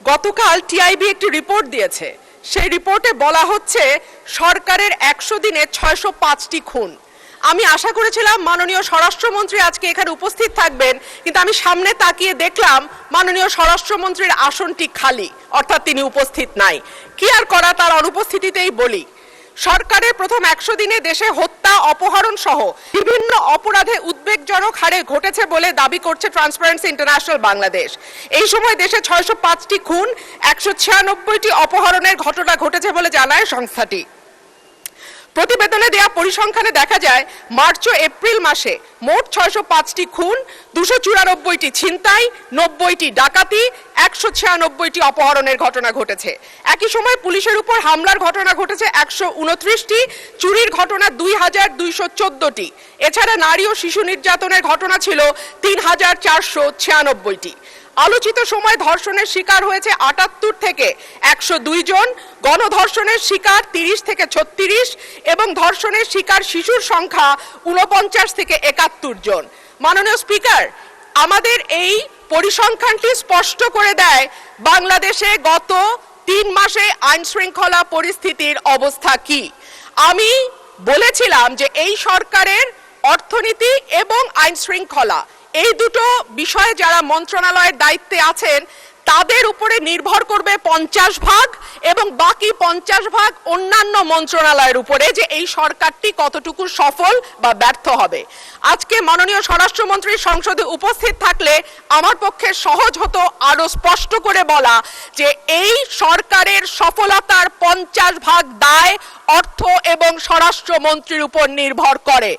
গতকাল টিআইবি একটি রিপোর্ট দিয়েছে। সেই রিপোর্টে বলা হচ্ছে সরকারের 100 দিনে 605টি খুন। আমি আশা করেছিলাম মাননীয় স্বরাষ্ট্রমন্ত্রী আজকে এখানে উপস্থিত থাকবেন, কিন্তু আমি সামনে তাকিয়ে দেখলাম মাননীয় স্বরাষ্ট্রমন্ত্রীর আসনটি খালি, অর্থাৎ তিনি উপস্থিত নাই। কি আর করা, তার অনুপস্থিতিতেই বলি। সরকারের প্রথম 100 দিনে দেশে হত্যা, অপহরণ সহ বিভিন্ন অপরাধে উদ্বেগজনক হারে ঘটেছে বলে দাবি করছে ট্রান্সপারেন্সি ইন্টারন্যাশনাল বাংলাদেশ। এই সময় দেশে 605টি খুন, 196টি অপহরণের ঘটনা ঘটেছে বলে জানায় সংস্থাটি। প্রতিবেদনে দেয়া পরিসংখ্যানে দেখা যায় মার্চ ও এপ্রিল মাসে মোট 605টি খুন, 294টি ছিনতাই, 90টি ডাকাতি, 196টি অপহরণের ঘটনা ঘটেছে। একই সময় পুলিশের উপর হামলার ঘটনা ঘটেছে 129টি, চুরির ঘটনা 2214টি। এছাড়া নারী ও শিশু নির্যাতনের ঘটনা ছিল 3496টি। আলোচিত সময় ধর্ষণের শিকার হয়েছে 78 থেকে 102 জন, গণধর্ষণের শিকার 30 থেকে 36 এবং ধর্ষণের শিকার শিশুর সংখ্যা 49 থেকে 71 জন। মাননীয় স্পিকার, আমাদের এই পরিসংখ্যানটি স্পষ্ট করে দেয় বাংলাদেশে গত 3 মাসে আইন শৃঙ্খলা পরিস্থিতির অবস্থা কি। আমি বলেছিলাম যে এই সরকারের অর্থনীতি এবং আইন শৃঙ্খলা এই দুটো বিষয়ে যারা মন্ত্রণালয়ের দায়িত্বে আছেন তাদের উপরে নির্ভর করবে 50 ভাগ এবং বাকি 50 ভাগ অন্যান্য মন্ত্রণালয়ের উপরে, যে এই সরকারটি কতটুকু সফল বা ব্যর্থ হবে। আজকে মাননীয় স্বরাষ্ট্রমন্ত্রী সংসদে উপস্থিত থাকলে আমার পক্ষে সহজ হতো আরো স্পষ্ট করে বলা যে এই সরকারের সফলতার 50 ভাগ দায় অর্থ এবং স্বরাষ্ট্রমন্ত্রীর উপর নির্ভর করে।